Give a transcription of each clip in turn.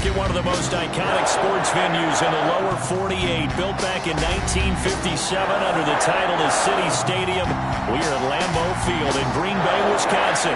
look at one of the most iconic sports venues in the lower 48, built back in 1957 under the title of City Stadium. We are at Lambeau Field in Green Bay, Wisconsin.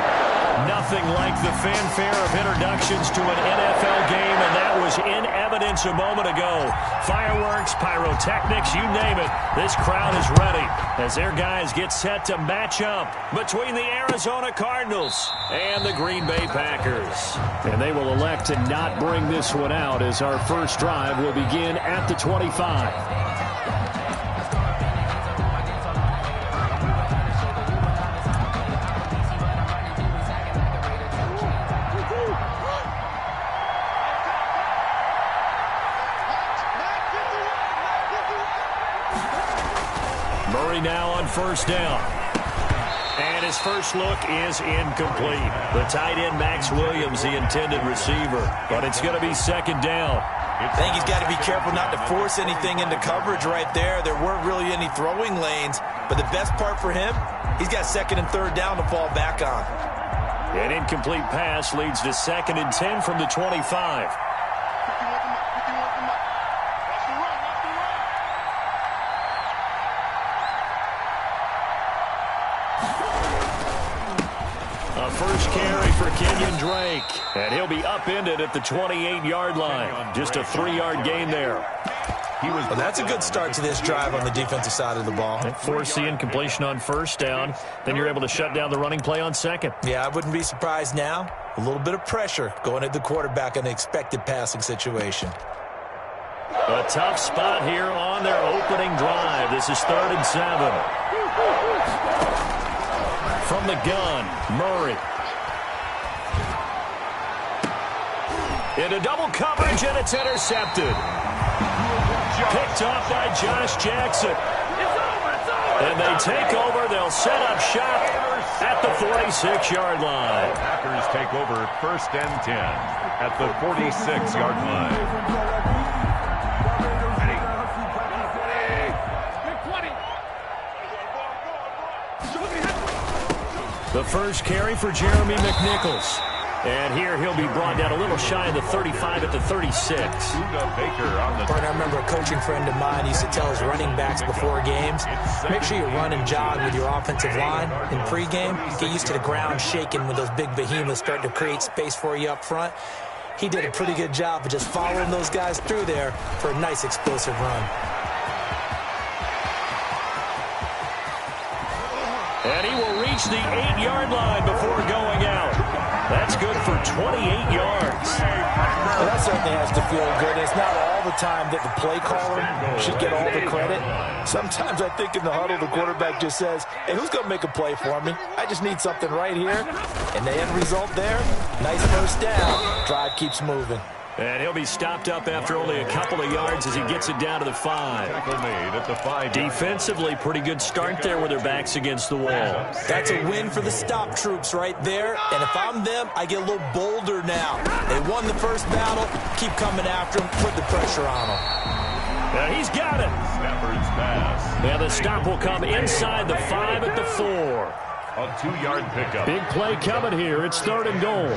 Nothing like the fanfare of introductions to an NFL game, and that was in evidence a moment ago. Fireworks, pyrotechnics, you name it. This crowd is ready as their guys get set to match up between the Arizona Cardinals and the Green Bay Packers. And they will elect to not bring this one out as our first drive will begin at the 25. Now on first down. And his first look is incomplete. The tight end, Max Williams, the intended receiver. But it's going to be second down. I think he's got to be careful not to force anything into coverage right there. There weren't really any throwing lanes. But the best part for him, he's got second and third down to fall back on. An incomplete pass leads to second and 10 from the 25. First carry for Kenyon Drake. And he'll be upended at the 28-yard line. Just a 3-yard gain there. Well, that's a good start to this drive on the defensive side of the ball. Force the incompletion on first down. Then you're able to shut down the running play on second. Yeah, I wouldn't be surprised now. A little bit of pressure going at the quarterback in an expected passing situation. A tough spot here on their opening drive. This is 3rd and 7. From the gun, Murray. Into double coverage, and it's intercepted. Picked off by Josh Jackson. And they take over. They'll set up shop at the 46-yard line. Packers take over 1st and 10 at the 46-yard line. The first carry for Jeremy McNichols. And here he'll be brought down a little shy of the 35 at the 36. I remember a coaching friend of mine used to tell his running backs before games, make sure you run and jog with your offensive line in pregame. Get used to the ground shaking when those big behemoths start to create space for you up front. He did a pretty good job of just following those guys through there for a nice explosive run. And he will reach the 8-yard line before going out. That's good for 28 yards. Well, that certainly has to feel good. It's not all the time that the play caller should get all the credit. Sometimes I think in the huddle, the quarterback just says, hey, who's going to make a play for me? I just need something right here. And the end result there, nice first down. Drive keeps moving. And he'll be stopped up after only a couple of yards as he gets it down to the 5. Defensively, pretty good start there with their backs against the wall. That's a win for the stop troops right there. And if I'm them, I get a little bolder now. They won the first battle. Keep coming after them. Put the pressure on them. Now he's got it. Stafford's pass. Now the stop will come inside the 5 at the 4. A 2-yard pickup. Big play coming here. It's 3rd and goal.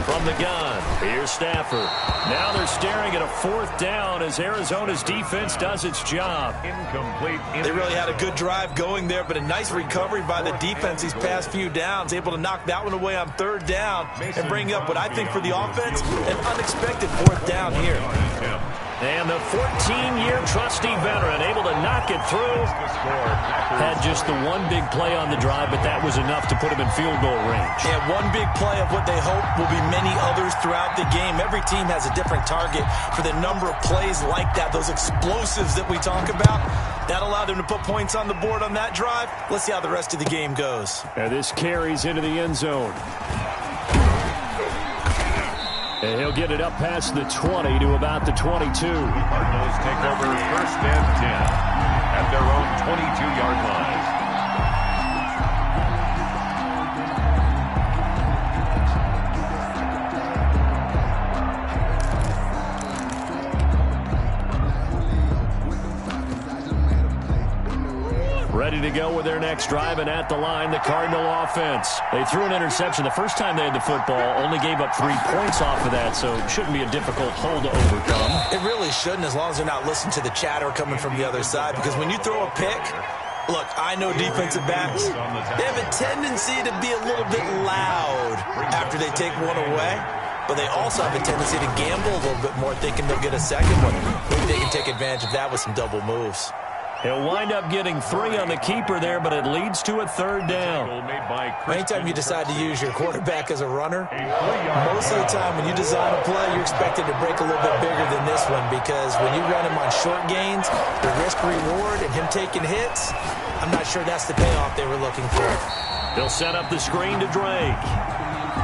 From the gun, here's Stafford. Now they're staring at a 4th down as Arizona's defense does its job. Incomplete. They really had a good drive going there, but a nice recovery by the defense these past few downs. Able to knock that one away on 3rd down and bring up what I think for the offense, an unexpected 4th down here. And the 14-year trusty veteran able to knock it through. Had just the one big play on the drive, but that was enough to put him in field goal range. Yeah, one big play of what they hope will be many others throughout the game. Every team has a different target for the number of plays like that, those explosives that we talk about. That allowed them to put points on the board on that drive. Let's see how the rest of the game goes. And this carries into the end zone. And he'll get it up past the 20 to about the 22. Cardinals take over 1st and 10 at their own 22-yard line. Ready to go with their next drive, and at the line, the Cardinal offense. They threw an interception the first time they had the football, only gave up 3 points off of that, so it shouldn't be a difficult hole to overcome. It really shouldn't, as long as they're not listening to the chatter coming from the other side, because when you throw a pick, look, I know defensive backs, they have a tendency to be a little bit loud after they take one away, but they also have a tendency to gamble a little bit more, thinking they'll get a second one. Maybe they can take advantage of that with some double moves. He'll wind up getting 3 on the keeper there, but it leads to a 3rd down. Anytime you decide to use your quarterback as a runner, most of the time when you design a play, you're expected to break a little bit bigger than this one, because when you run him on short gains, the risk-reward and him taking hits, I'm not sure that's the payoff they were looking for. They'll set up the screen to Drake.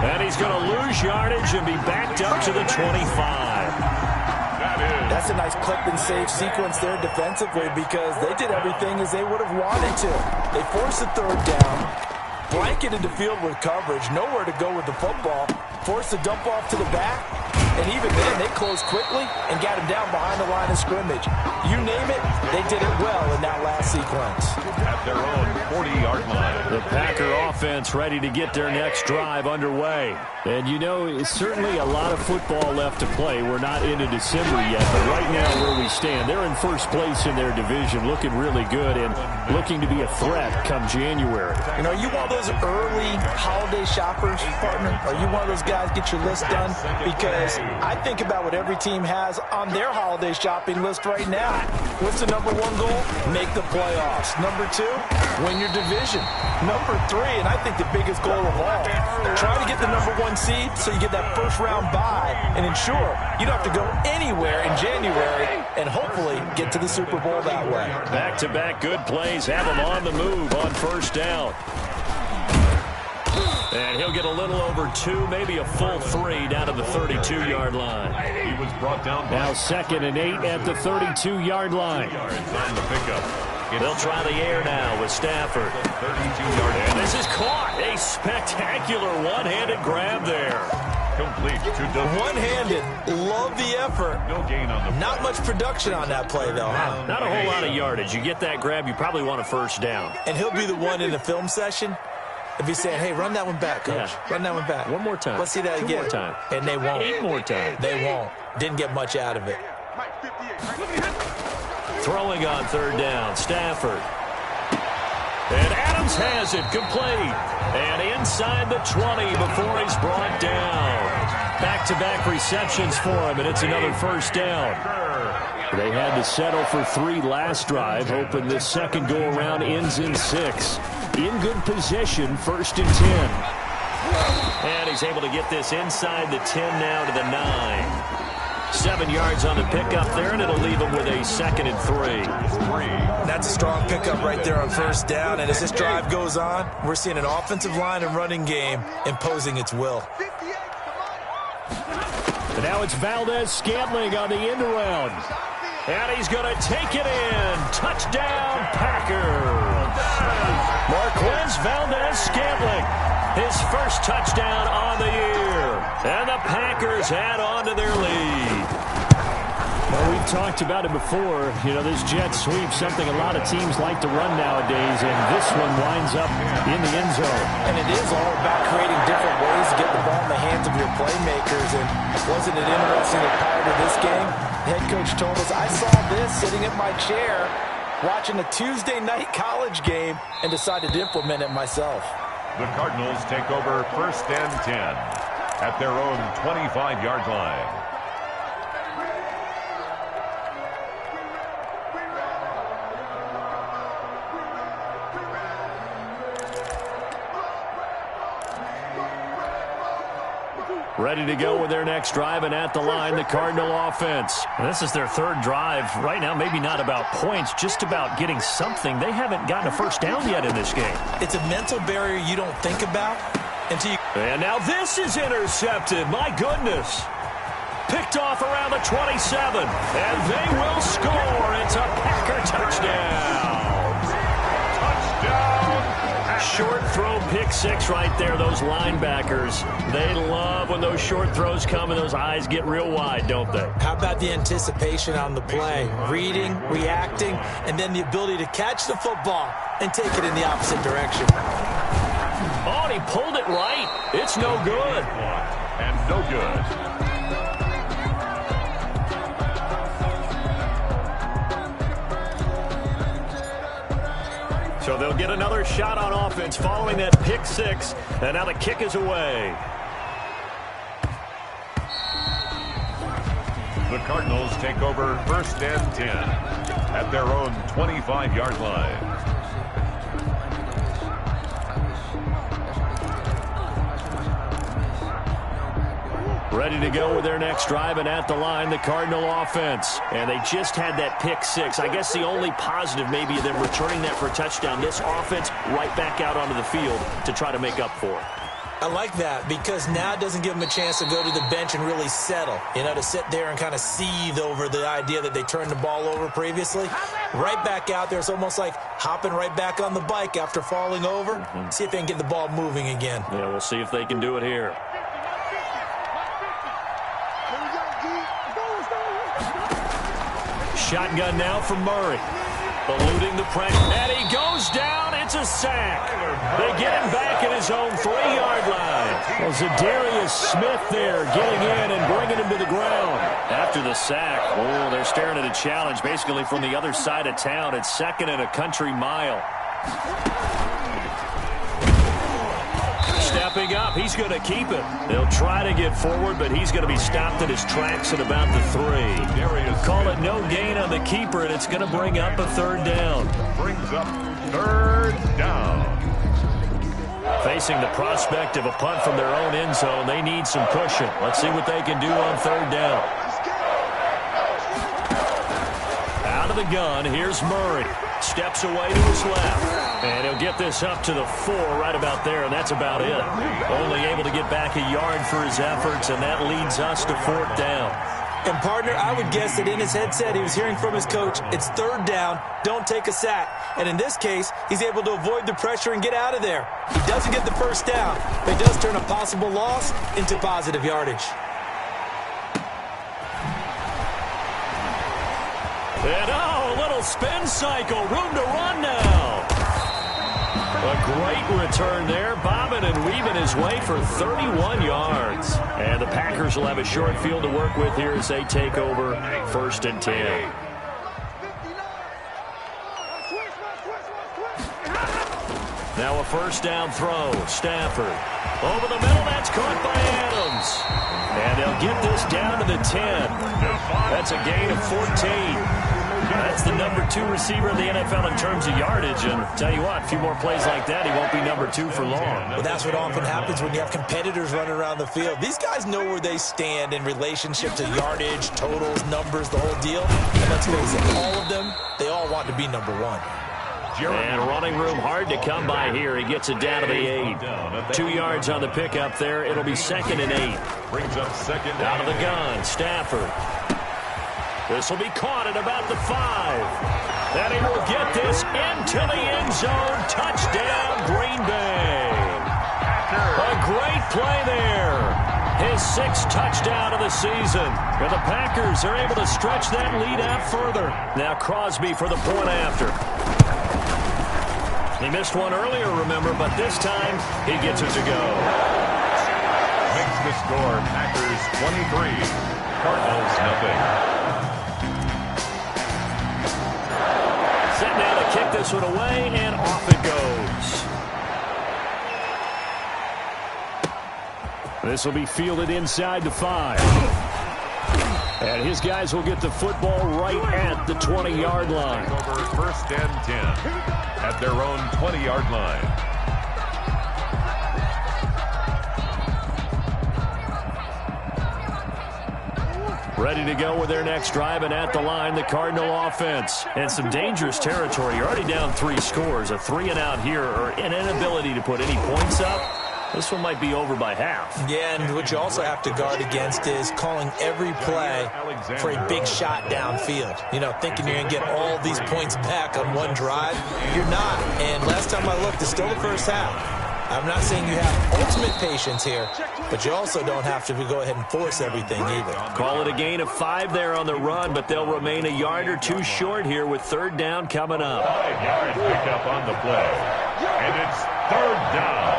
And he's going to lose yardage and be backed up to the 25. That's a nice clip and save sequence there defensively, because they did everything as they would have wanted to. They forced the 3rd down, blanketed the field with coverage, nowhere to go with the football, forced the dump off to the back, and even then they closed quickly and got him down behind the line of scrimmage. You name it, they did it well in that last sequence. At their own 40-yard line. The Packer offense ready to get their next drive underway. And you know, it's certainly a lot of football left to play. We're not into December yet, but right now where we stand, they're in first place in their division, looking really good and looking to be a threat come January. You know, are you one of those early holiday shoppers, partner? Are you one of those guys get your list done? Because I think about what every team has on their holiday shopping list right now. What's the number 1 goal? Make the playoffs. Number 2, win your division. Number 3, and I think the biggest goal of all, try to get the number 1 seed so you get that first-round bye and ensure you don't have to go anywhere in January and hopefully get to the Super Bowl that way. Back-to-back good plays have him on the move on 1st down. And he'll get a little over 2, maybe a full 3 down to the 32-yard line. He was brought down. Now 2nd and 8 at the 32-yard line. Yards on the pickup. They'll try the air now with Stafford. 32-yard. And this is caught. A spectacular one-handed grab there. Complete to one-handed. Love the effort. No gain on the Not much production on that play, though, huh? Not a whole lot of yardage. You get that grab, you probably want a 1st down. And he'll be the one in the film session if he's saying, hey, run that one back, coach. Yeah. Run that one back. One more time. Let's see that 2 again. more time. And they won't. 8 more times. They won't. Didn't get much out of it. Throwing on 3rd down, Stafford. And Adams has it, complete. And inside the 20 before he's brought down. Back-to-back receptions for him, and it's another 1st down. They had to settle for 3 last drive, hoping this second go-around ends in 6. In good position, 1st and 10. And he's able to get this inside the 10 now to the 9. 7 yards on the pickup there, and it'll leave him with a 2nd and 3. That's a strong pickup right there on 1st down, and as this drive goes on, we're seeing an offensive line and running game imposing its will. And now it's Valdez-Scantling on the end around. And he's going to take it in. Touchdown, Packers. Marquez Valdez-Scantling, his 1st touchdown on the year. And the Packers add on to their lead. Well, we've talked about it before. You know, this jet sweep, something a lot of teams like to run nowadays, and this one winds up in the end zone. And it is all about creating different ways to get the ball in the hands of your playmakers. And wasn't it interesting that prior to this game, the head coach told us, I saw this sitting in my chair watching a Tuesday night college game and decided to implement it myself. The Cardinals take over 1st and 10 at their own 25-yard line. Ready to go with their next drive, and at the line, the Cardinal offense. And this is their 3rd drive. Right now, maybe not about points, just about getting something. They haven't gotten a 1st down yet in this game. It's a mental barrier you don't think about until you... And now this is intercepted. My goodness. Picked off around the 27. And they will score. It's a Packer touchdown. Touchdown. Short Overthrown pick six right there, those linebackers. They love when those short throws come and those eyes get real wide, don't they? How about the anticipation on the play? Reading, reacting, and then the ability to catch the football and take it in the opposite direction. Oh, and he pulled it right. It's no good. And no good. So they'll get another shot on offense following that pick six, and now the kick is away. The Cardinals take over 1st and 10 at their own 25-yard line. Ready to go with their next drive, and at the line, the Cardinal offense. And they just had that pick six. I guess the only positive maybe of them returning that for a touchdown. This offense right back out onto the field to try to make up for it. I like that because now it doesn't give them a chance to go to the bench and really settle, to sit there and kind of seethe over the idea that they turned the ball over previously. Right back out there. It's almost like hopping right back on the bike after falling over. See if they can get the ball moving again. Yeah, we'll see if they can do it here. Shotgun now for Murray. Eluding the pressure. And he goes down. It's a sack. They get him back at his own 3-yard line. Well, Zadarius Smith there getting in and bringing him to the ground. After the sack, they're staring at a challenge basically from the other side of town. It's 2nd and a country mile. Stepping up, he's going to keep it. They'll try to get forward, but he's going to be stopped in his tracks at about the 3. Call it no gain on the keeper, and it's going to bring up a 3rd down. Brings up 3rd down. Facing the prospect of a punt from their own end zone, they need some cushion. Let's see what they can do on 3rd down. Out of the gun, here's Murray. Steps away to his left. And he'll get this up to the 4 right about there, and that's about it. Only able to get back a yard for his efforts, and that leads us to 4th down. And, partner, I would guess that in his headset he was hearing from his coach, it's 3rd down, don't take a sack. And in this case, he's able to avoid the pressure and get out of there. He doesn't get the 1st down, but he does turn a possible loss into positive yardage. And, a little spin cycle, room to run now. A great return there, bobbing and weaving his way for 31 yards. And the Packers will have a short field to work with here as they take over 1st and 10. Now a 1st down throw, Stafford. Over the middle, that's caught by Adams. And they'll get this down to the 10. That's a gain of 14. That's the number 2 receiver in the NFL in terms of yardage. And tell you what, a few more plays like that, he won't be number 2 for long. Well, that's what often happens when you have competitors running around the field. These guys know where they stand in relationship to yardage, totals, numbers, the whole deal. And let's face it, all of them, they all want to be number 1. And running room hard to come by here. He gets it down to the 8. 2 yards on the pickup there. It'll be 2nd and 8. Brings up 2nd out of the gun, Stafford. This will be caught at about the 5. And he will get this into the end zone. Touchdown, Green Bay. A great play there. His 6th touchdown of the season. And the Packers are able to stretch that lead out further. Now Crosby for the point after. He missed one earlier, remember, but this time he gets it to go. Makes the score Packers 23, Cardinals nothing. Set now to kick this one away, and off it goes. This will be fielded inside the 5. And his guys will get the football right at the 20-yard line. Over 1st and 10 at their own 20-yard line. Ready to go with their next drive, and at the line, the Cardinal offense. And some dangerous territory. You're already down 3 scores. A 3-and-out here, or an inability to put any points up. This one might be over by half. Yeah, and what you also have to guard against is calling every play for a big shot downfield. Thinking you're going to get all these points back on one drive. You're not. And last time I looked, it's still the first half. I'm not saying you have ultimate patience here, but you also don't have to go ahead and force everything either. Call it a gain of 5 there on the run, but they'll remain a yard or two short here with third down coming up. 5 yards picked up on the play. And it's third down.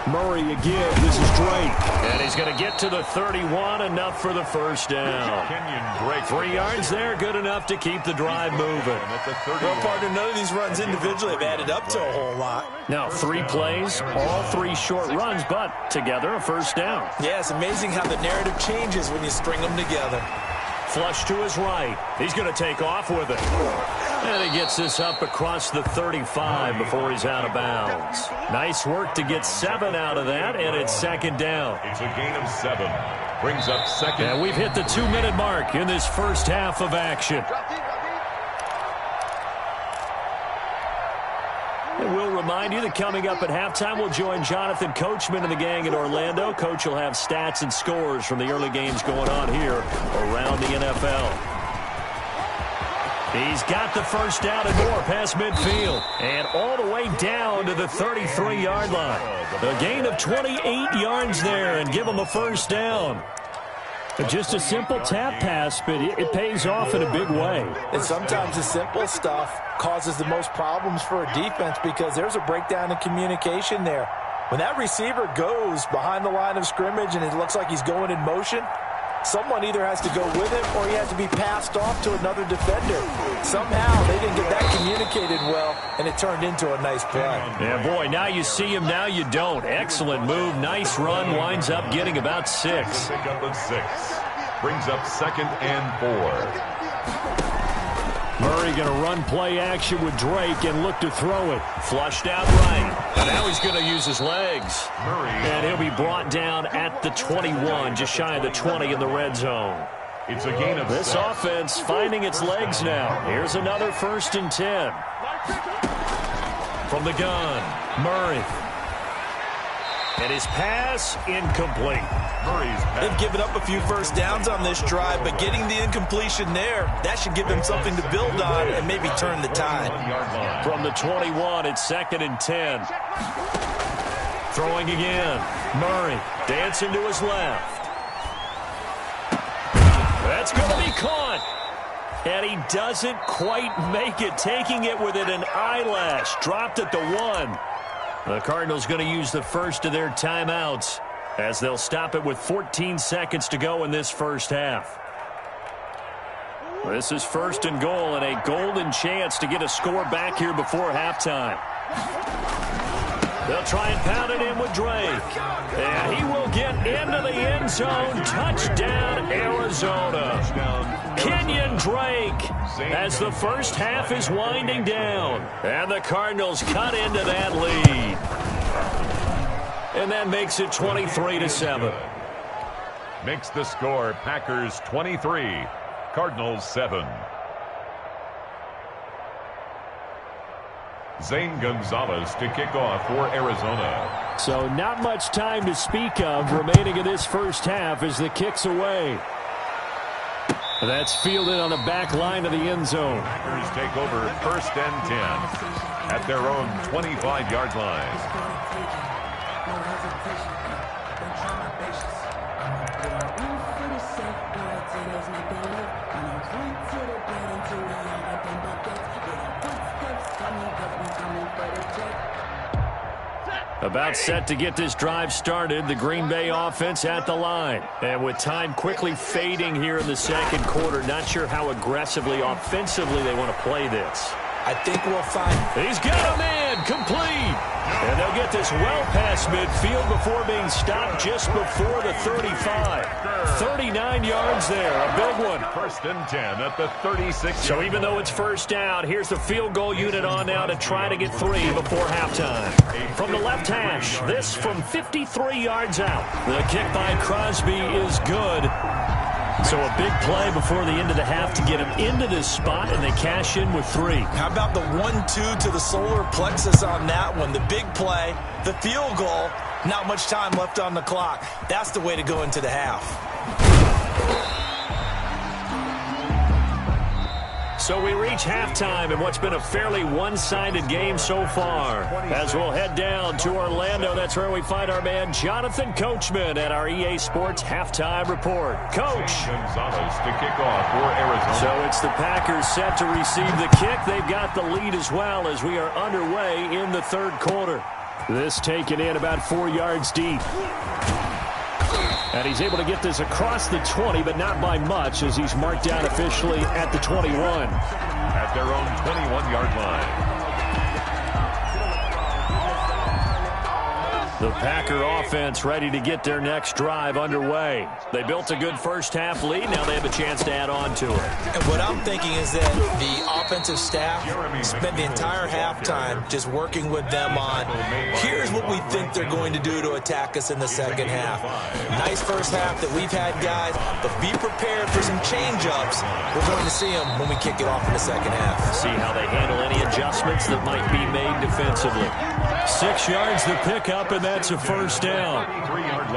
Murray again. This is Drake. And he's going to get to the 31, enough for the first down. Kenyon Drake. 3 yards there, good enough to keep the drive moving. Well, partner, none of these runs individually have added up to a whole lot. Now, 3 plays, all 3 short runs, but together a first down. Yeah, it's amazing how the narrative changes when you string them together. Flush to his right. He's going to take off with it. And he gets this up across the 35 before he's out of bounds. Nice work to get 7 out of that, and it's second down. It's a gain of 7. Brings up second. And we've hit the 2-minute mark in this first half of action. And we'll remind you that coming up at halftime, we'll join Jonathan Coachman and the gang in Orlando. Coach will have stats and scores from the early games going on here around the NFL. He's got the first down and more past midfield. And all the way down to the 33-yard line. A gain of 28 yards there and give him a first down. Just a simple tap pass, but it pays off in a big way. And sometimes the simple stuff causes the most problems for a defense because there's a breakdown in communication there. When that receiver goes behind the line of scrimmage and it looks like he's going in motion, someone either has to go with him or he has to be passed off to another defender. Somehow they didn't get that communicated well, and it turned into a nice play. Yeah, boy, now you see him, now you don't. Excellent move, nice run, winds up getting about 6. Pick up of 6. Brings up second and 4. Murray going to run play action with Drake and look to throw it. Flushed out right. And now he's going to use his legs. Murray. And he'll be brought down at the 21, just shy of the 20 in the red zone. It's a gain of 6. This offense finding its legs now. Here's another 1st and 10. From the gun, Murray. And his pass incomplete. Murray's pass. They've given up a few first downs on this drive, but getting the incompletion there, that should give them something to build on and maybe turn the tide. From the 21, it's 2nd and 10. Throwing again. Murray dancing to his left. That's going to be caught. And he doesn't quite make it, taking it within an eyelash. Dropped at the 1. The Cardinals going to use the first of their timeouts as they'll stop it with 14 seconds to go in this first half. This is 1st and goal and a golden chance to get a score back here before halftime. They'll try and pound it in with Drake. And he will get into the end zone. Touchdown, Arizona. Kenyon Drake as the first half is winding down. And the Cardinals cut into that lead. And that makes it 23-7. Makes the score Packers 23, Cardinals 7. Zane Gonzalez to kick off for Arizona. So not much time to speak of remaining in this first half as the kick's away. That's fielded on the back line of the end zone. Packers take over 1st and 10 at their own 25-yard line. About set to get this drive started, the Green Bay offense at the line. And with time quickly fading here in the second quarter, not sure how aggressively, offensively they want to play this. I think we'll find... He's got a man, complete. And they'll get this well past midfield before being stopped just before the 35. 39 yards there, a big one. 1st and 10 at the 36. So even though it's first down, here's the field goal unit on now to try to get 3 before halftime. From the left hash, this from 53 yards out. The kick by Crosby is good. So a big play before the end of the half to get him into this spot, and they cash in with 3. How about the 1-2 to the solar plexus on that one? The big play, the field goal, not much time left on the clock. That's the way to go into the half. So we reach halftime in what's been a fairly one-sided game so far. As we'll head down to Orlando, that's where we find our man Jonathan Coachman at our EA Sports Halftime Report. Coach. Gonzalez to kick off for Arizona. So it's the Packers set to receive the kick. They've got the lead as well as we are underway in the third quarter. This taken in about 4 yards deep. And he's able to get this across the 20, but not by much as he's marked down officially at the 21. At their own 21-yard line. The Packer offense ready to get their next drive underway. They built a good first-half lead. Now they have a chance to add on to it. And what I'm thinking is that the offensive staff spent the entire halftime just working with them on, here's what we think they're going to do to attack us in the second half. Nice first half that we've had, guys, but be prepared for some change-ups. We're going to see them when we kick it off in the second half. See how they handle any adjustments that might be made defensively. 6 yards the pickup, and that's a first down.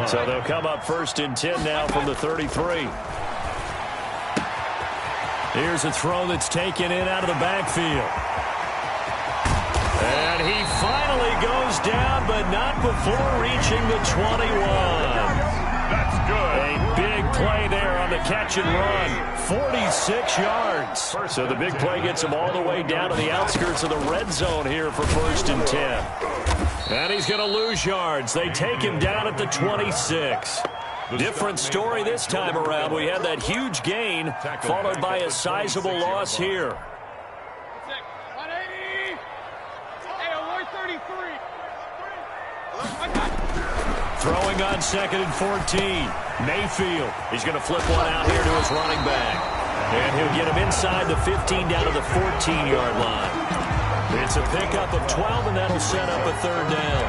So they'll come up 1st and 10 now from the 33. Here's a throw that's taken in out of the backfield. And he finally goes down, but not before reaching the 21. That's good. A big play there on the catch and run. 46 yards. So the big play gets him all the way down to the outskirts of the red zone here for 1st and 10. And he's going to lose yards. They take him down at the 26. Different story this time around. We had that huge gain followed by a sizable loss here. Throwing on 2nd and 14. Mayfield. He's going to flip one out here to his running back. And he'll get him inside the 15 down to the 14-yard line. It's a pickup of 12, and that'll set up a 3rd down.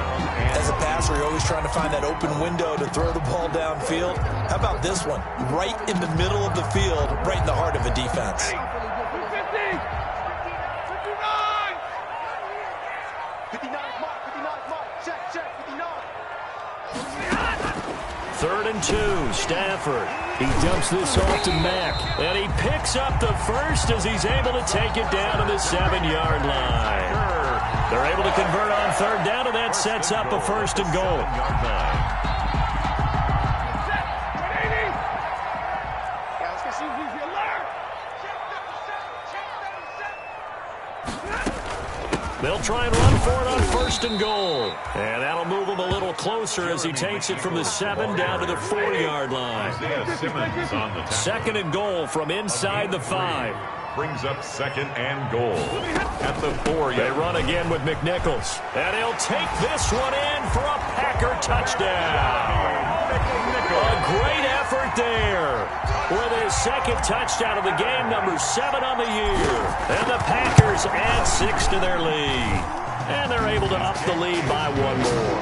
As a passer, you're always trying to find that open window to throw the ball downfield. How about this one? Right in the middle of the field, right in the heart of a defense. 59! 59, mark, 59, mark. Check, 59. 3rd and 2, Stafford. He dumps this off to Mack, and he picks up the first as he's able to take it down to the 7-yard line. They're able to convert on 3rd down, and that sets up a 1st and goal. They'll try and run for it on 1st and goal. And that'll move him a little closer as he takes it from the 7 down to the 4-yard line. 2nd and goal from inside the 5. Brings up 2nd and goal at the 4-yard. They run again with McNichols. And he'll take this one in for a Packer touchdown. A great effort there. With his 2nd touchdown of the game, number 7 on the year. And the Packers add 6 to their lead. And they're able to up the lead by 1 more.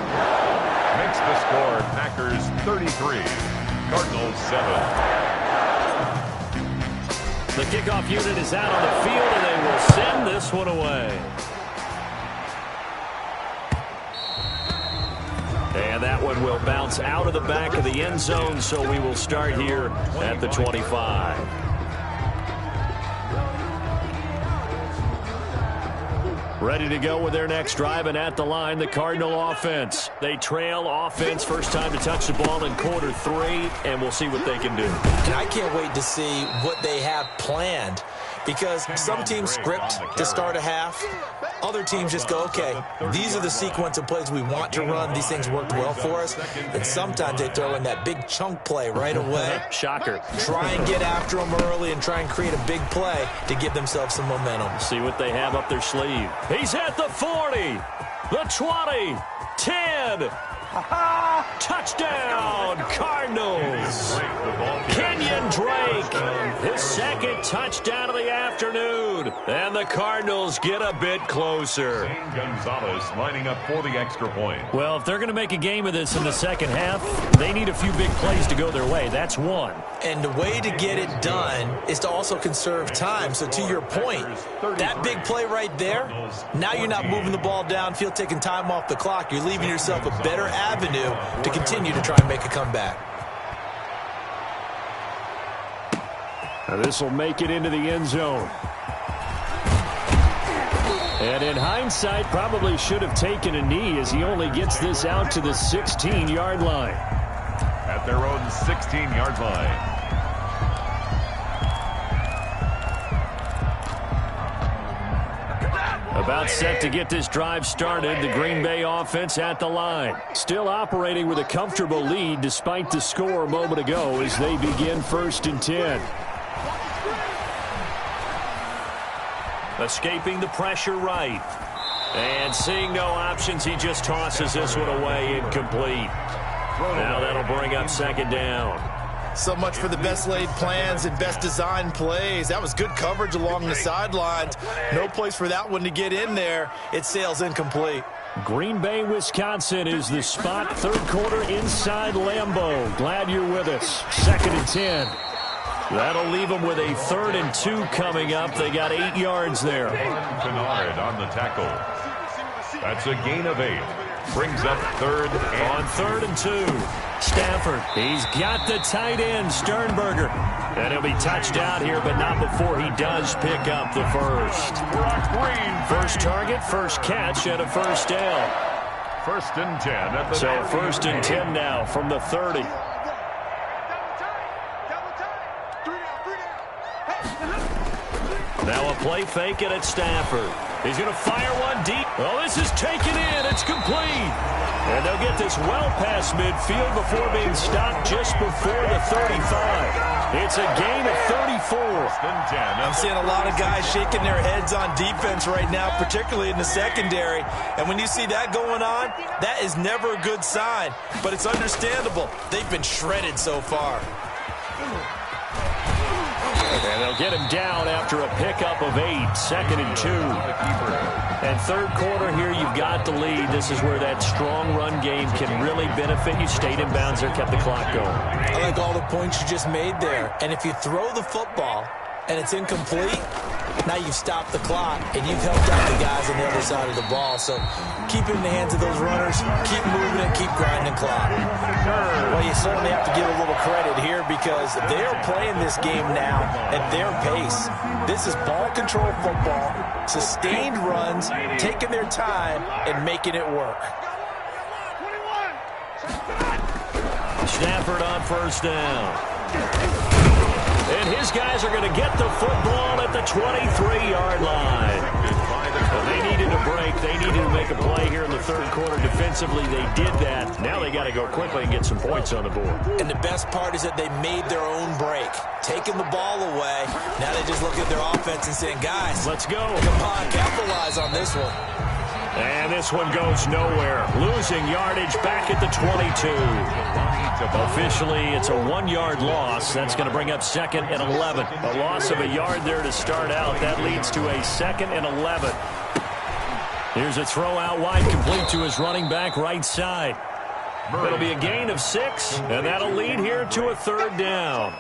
Makes the score Packers 33, Cardinals 7. The kickoff unit is out on the field, and they will send this one away. And that one will bounce out of the back of the end zone, so we will start here at the 25. Ready to go with their next drive, and at the line, the Cardinal offense. They trail offense, first time to touch the ball in quarter 3, and we'll see what they can do. And I can't wait to see what they have planned, because some teams script to start a half. Other teams just go, okay, these are the sequence of plays we want to run. These things worked well for us. And sometimes they throw in that big chunk play right away. Shocker. Try and get after them early and try and create a big play to give themselves some momentum. See what they have up their sleeve. He's at the 40, the 20, 10. Touchdown, Cardinals. Kenyon Drake, his 2nd touchdown of the afternoon. And the Cardinals get a bit closer. Gonzalez lining up for the extra point. Well, if they're going to make a game of this in the second half, they need a few big plays to go their way. That's one. And the way to get it done is to also conserve time. So to your point, that big play right there, now you're not moving the ball downfield, taking time off the clock. You're leaving yourself a better avenue to continue to try and make a comeback. Now this will make it into the end zone. And in hindsight, probably should have taken a knee as he only gets this out to the 16-yard line. At their own 16-yard line. About set to get this drive started. The Green Bay offense at the line. Still operating with a comfortable lead despite the score a moment ago as they begin 1st and 10. Escaping the pressure right. And seeing no options, he just tosses this one away incomplete. Now that'll bring up 2nd down. So much for the best laid plans and best design plays. That was good coverage along the sidelines. No place for that one to get in there. It sails incomplete. Green Bay, Wisconsin is the spot. 3rd quarter inside Lambeau. Glad you're with us. 2nd and 10. That'll leave them with a 3rd and 2 coming up. They got 8 yards there. Bernard on the tackle. That's a gain of 8. Brings up 3rd on 3rd and 2. Stafford, he's got the tight end, Sternberger. And he'll be touched out here, but not before he does pick up the first. First target, first catch, and a 1st down. 1st and 10 at the So 1st and 10 now from the 30. Now a play fake, and it's Stafford. He's going to fire one deep. Oh, this is taken in. It's complete. And they'll get this well past midfield before being stopped just before the 35. It's a gain of 34. I'm seeing a lot of guys shaking their heads on defense right now, particularly in the secondary. And when you see that going on, that is never a good sign. But it's understandable. They've been shredded so far. And they'll get him down after a pickup of 8. 2nd and 2. And 3rd quarter here, you've got the lead. This is where that strong run game can really benefit you. Stayed in bounds there, kept the clock going. I like all the points you just made there. And if you throw the football and it's incomplete, now you've stopped the clock and you've helped out the guys on the other side of the ball. So keep it in the hands of those runners, keep moving it, keep grinding clock. Well, you certainly have to give a little credit here because they're playing this game now at their pace. This is ball control football, sustained runs, taking their time and making it work. Stafford on 1st down. And his guys are going to get the football at the 23-yard line. They needed a break. They needed to make a play here in the 3rd quarter. Defensively, they did that. Now they got to go quickly and get some points on the board. And the best part is that they made their own break. Taking the ball away. Now they just look at their offense and saying, guys, let's go. Come on, capitalize on this one. And this one goes nowhere. Losing yardage back at the 22. Officially, it's a 1-yard loss. That's going to bring up 2nd and 11. A loss of a yard there to start out. That leads to a 2nd and 11. Here's a throw out wide, complete to his running back right side. It'll be a gain of 6, and that'll lead here to a 3rd down.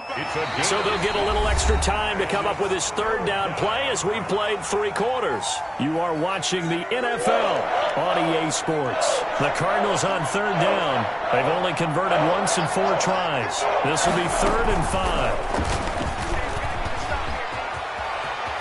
So they'll get a little extra time to come up with his 3rd down play as we've played 3 quarters. You are watching the NFL on EA Sports. The Cardinals on 3rd down. They've only converted once in 4 tries. This will be 3rd and 5.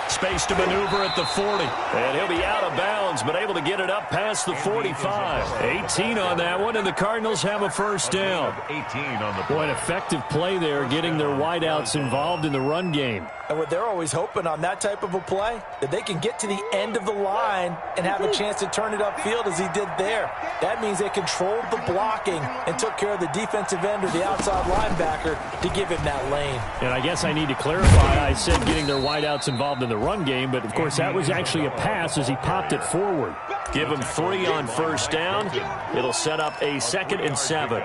Space to maneuver at the 40. And he'll be out of bounds, but able to get it up past the 45. 18 on that one, and the Cardinals have a 1st down. 18 on the Boy, an effective play there, getting their wideouts involved in the run game. And what they're always hoping on that type of a play, that they can get to the end of the line and have a chance to turn it upfield as he did there. That means they controlled the blocking and took care of the defensive end or the outside linebacker to give him that lane. And I guess I need to clarify, I said getting their wideouts involved in the run game, but of course that was actually a pass as he popped it forward. Give him 3 on 1st down. It'll set up a 2nd and 7.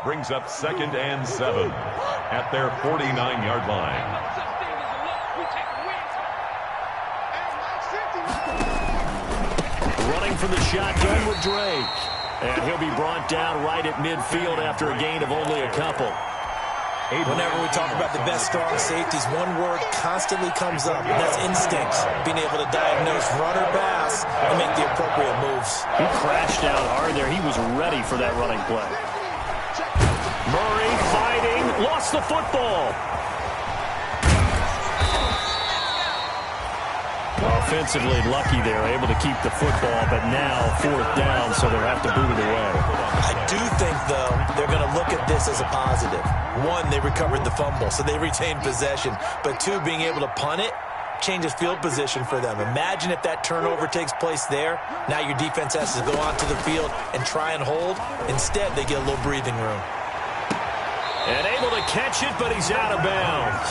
Brings up 2nd and 7 at their 49-yard line. Running from the shotgun with Drake. And he'll be brought down right at midfield after a gain of only a couple. Whenever we talk about the best strong safeties, one word constantly comes up, and that's instincts. Being able to diagnose run or pass and make the appropriate moves. He crashed out hard there. He was ready for that running play. Murray fighting, lost the football. Offensively lucky there, able to keep the football, but now 4th down, so they'll have to boot it away. I do think, though, they're going to look at this as a positive. One, they recovered the fumble, so they retained possession. But two, being able to punt it changes field position for them. Imagine if that turnover takes place there. Now your defense has to go onto the field and try and hold. Instead, they get a little breathing room. And able to catch it, but he's out of bounds.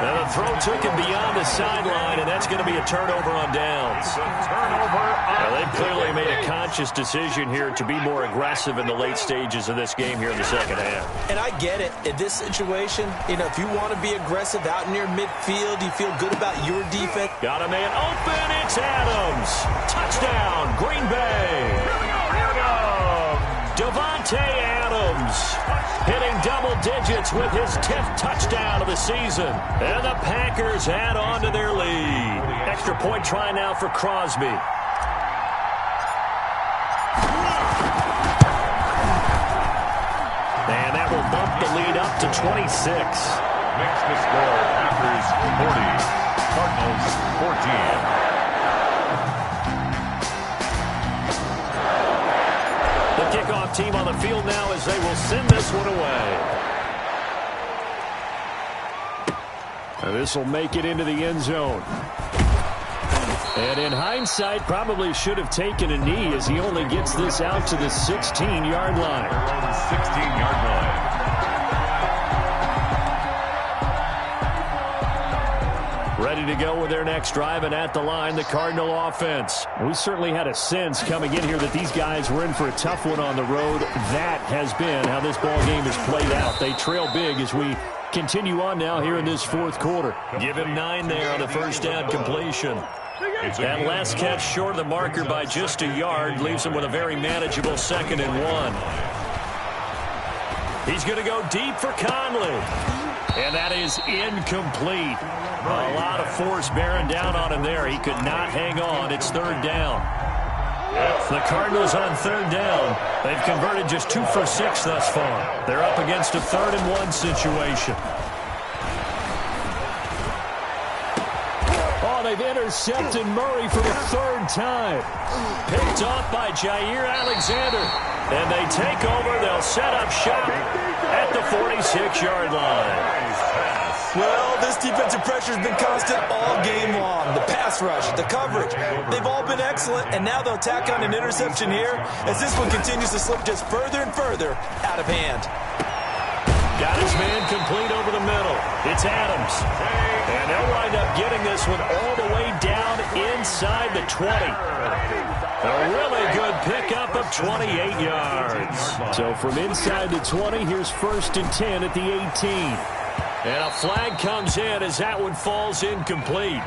Now the throw took him beyond the sideline, and that's going to be a turnover on downs. Now they've clearly made a conscious decision here to be more aggressive in the late stages of this game here in the second half. And I get it. In this situation, if you want to be aggressive out near midfield, you feel good about your defense. Got a man open. It's Adams. Touchdown, Green Bay. Devontae Adams hitting double digits with his 10th touchdown of the season. And the Packers add on to their lead. Extra point try now for Crosby. And that will bump the lead up to 26. Makes the score Packers 40, Cardinals 14. Kickoff team on the field now as they will send this one away. This will make it into the end zone. And in hindsight, probably should have taken a knee as he only gets this out to the 16-yard line. 16-yard line. Ready to go with their next drive, and at the line, the Cardinal offense. We certainly had a sense coming in here that these guys were in for a tough one on the road. That has been how this ball game has played out. They trail big as we continue on now here in this 4th quarter. Give him 9 there on the first down completion. That last catch short of the marker by just a yard leaves him with a very manageable 2nd and 1. He's going to go deep for Conley. And that is incomplete. A lot of force bearing down on him there. He could not hang on. It's 3rd down. The Cardinals on 3rd down. They've converted just 2 for 6 thus far. They're up against a 3rd and 1 situation. Oh, they've intercepted Murray for the 3rd time. Picked off by Jair Alexander. And they take over. They'll set up shop at the 46-yard line. Well, this defensive pressure has been constant all game long. The pass rush, the coverage, they've all been excellent, and now they'll tack on an interception here as this one continues to slip just further and further out of hand. Got his man complete over the middle. It's Adams. And they'll wind up getting this one all the way down inside the 20. A really good pickup of 28 yards. So from inside the 20, here's 1st and 10 at the 18. And a flag comes in as that one falls incomplete.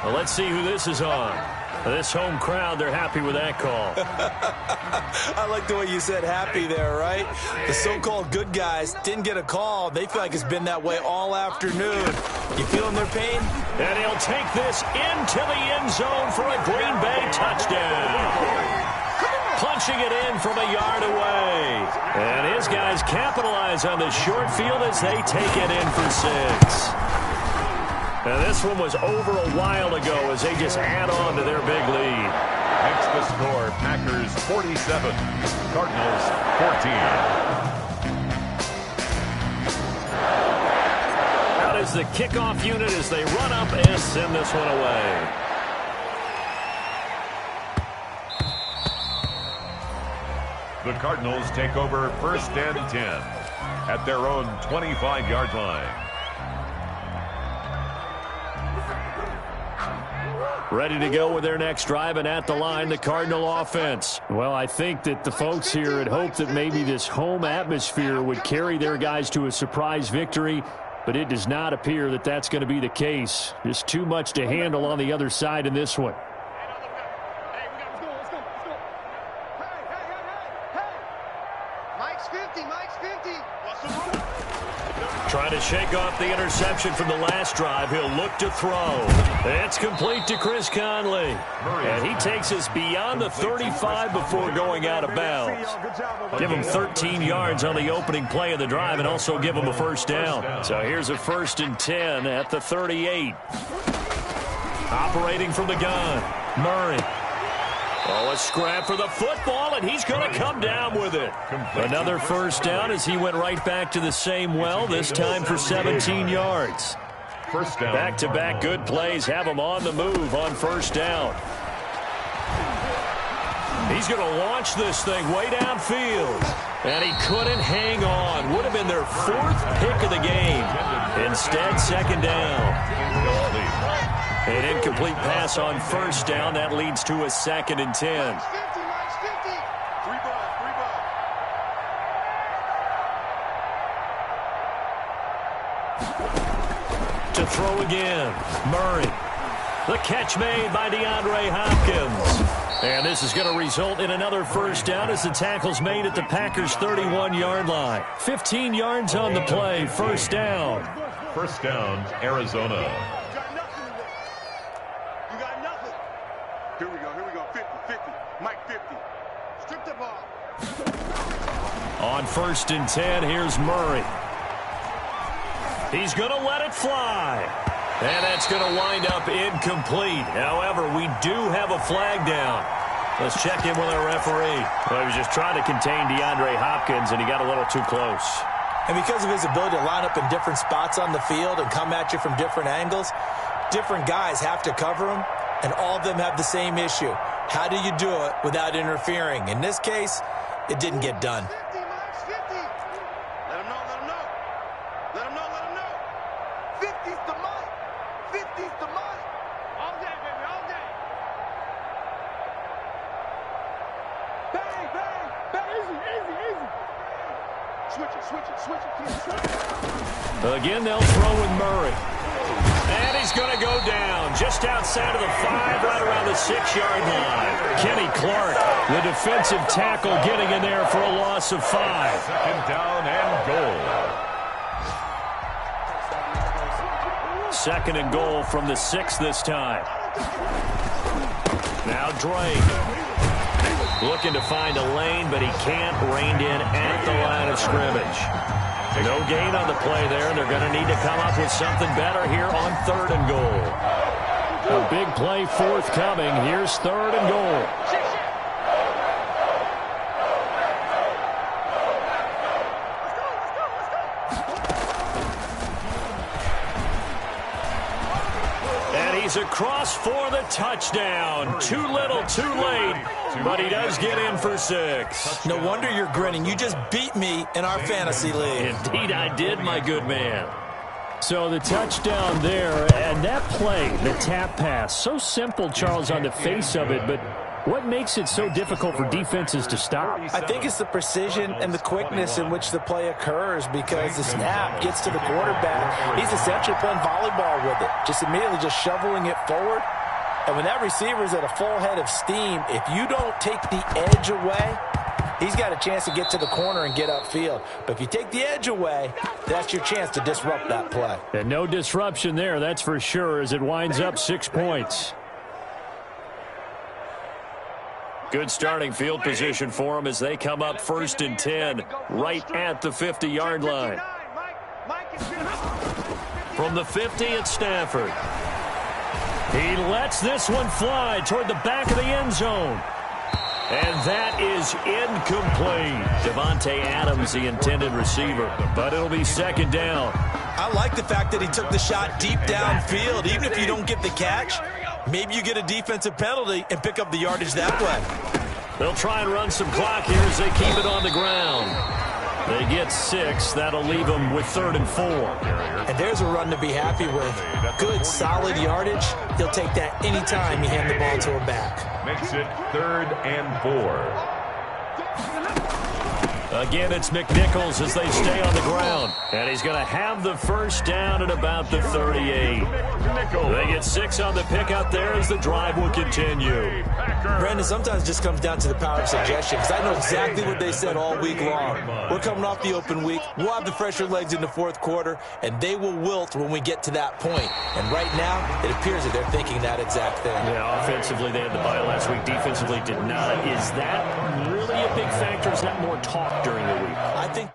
Well, let's see who this is on. This home crowd, they're happy with that call. I like the way you said happy there, right? The so-called good guys didn't get a call. They feel like it's been that way all afternoon. You feeling their pain? And he'll take this into the end zone for a Green Bay touchdown. Punching it in from a yard away. And his guys capitalize on the short field as they take it in for 6. Now this one was over a while ago as they just add on to their big lead. Makes the score Packers 47, Cardinals 14. Out is the kickoff unit as they run up and send this one away. The Cardinals take over 1st and 10 at their own 25-yard line. Ready to go with their next drive, and at the line, the Cardinal offense. Well, I think that the folks here had hoped that maybe this home atmosphere would carry their guys to a surprise victory, but it does not appear that that's going to be the case. Just too much to handle on the other side in this one. Trying to shake off the interception from the last drive. He'll look to throw. It's complete to Chris Conley. And he takes us beyond the 35 before going out of bounds. Give him 13 yards on the opening play of the drive and also give him a 1st down. So here's a 1st and 10 at the 38. Operating from the gun, Murray. Oh, a scrap for the football, and he's going to come down with it. Another first down as he went right back to the same well, this time for 17 yards. First down. Back-to-back good plays have him on the move on first down. He's going to launch this thing way downfield. And he couldn't hang on. Would have been their 4th pick of the game. Instead, second down. An incomplete pass on first down. That leads to a 2nd and 10. To throw again, Murray. The catch made by DeAndre Hopkins. And this is going to result in another first down as the tackle's made at the Packers' 31-yard line. 15 yards on the play, first down. First down, Arizona. You got nothing. Here we go. 50. Mike 50. Strip the ball. On 1st and 10, here's Murray. He's going to let it fly. And that's going to wind up incomplete. However, we do have a flag down. Let's check in with our referee. Well, he was just trying to contain DeAndre Hopkins, and he got a little too close. And because of his ability to line up in different spots on the field and come at you from different angles, different guys have to cover him, and all of them have the same issue. How do you do it without interfering? In this case, it didn't get done. 50, Mike 50. Let him know. 50's the Mike. 50's the Mike. All day, baby, all day. Bang. Easy. Switch it. Again, they'll throw with Murray. And he's going to go down just outside of the 5, right around the 6-yard line. Kenny Clark, the defensive tackle, getting in there for a loss of 5. Second down and goal. 2nd and goal from the 6 this time. Now Drake. Looking to find a lane, but he can't. Reined in at the line of scrimmage. No gain on the play there, and they're going to need to come up with something better here on 3rd and goal. A big play forthcoming. Here's 3rd and goal. He's across for the touchdown. Too little, too late, but he does get in for 6. No wonder you're grinning. You just beat me in our fantasy league. Indeed I did, my good man. So the touchdown there, and that play, the tap pass, so simple, Charles, on the face of it, but what makes it so difficult for defenses to stop? I think it's the precision and the quickness in which the play occurs, because the snap gets to the quarterback. He's essentially playing volleyball with it, just immediately just shoveling it forward. And when that receiver's at a full head of steam, if you don't take the edge away, he's got a chance to get to the corner and get upfield. But if you take the edge away, that's your chance to disrupt that play. And no disruption there, that's for sure, as it winds up 6 points. Good starting field position for them as they come up 1st and 10, right at the 50-yard line. From the 50, it's Stafford. He lets this one fly toward the back of the end zone. And that is incomplete. Devontae Adams, the intended receiver, but it'll be 2nd down. I like the fact that he took the shot deep downfield. Even if you don't get the catch, maybe you get a defensive penalty and pick up the yardage that way. They'll try and run some clock here as they keep it on the ground. They get 6. That'll leave them with 3rd and 4. And there's a run to be happy with. Good, solid yardage. He'll take that anytime you hand the ball to him back. Makes it 3rd and 4. Again, it's McNichols as they stay on the ground. And he's going to have the first down at about the 38. They get 6 on the pick out there as the drive will continue. Brandon, sometimes it just comes down to the power of suggestion, because I know exactly what they said all week long. We're coming off the open week. We'll have the fresher legs in the 4th quarter, and they will wilt when we get to that point. And right now, it appears that they're thinking that exact thing. Yeah, offensively, they had the bye last week. Defensively, did not. Is that really a big factor? Is that more talk during the week? I think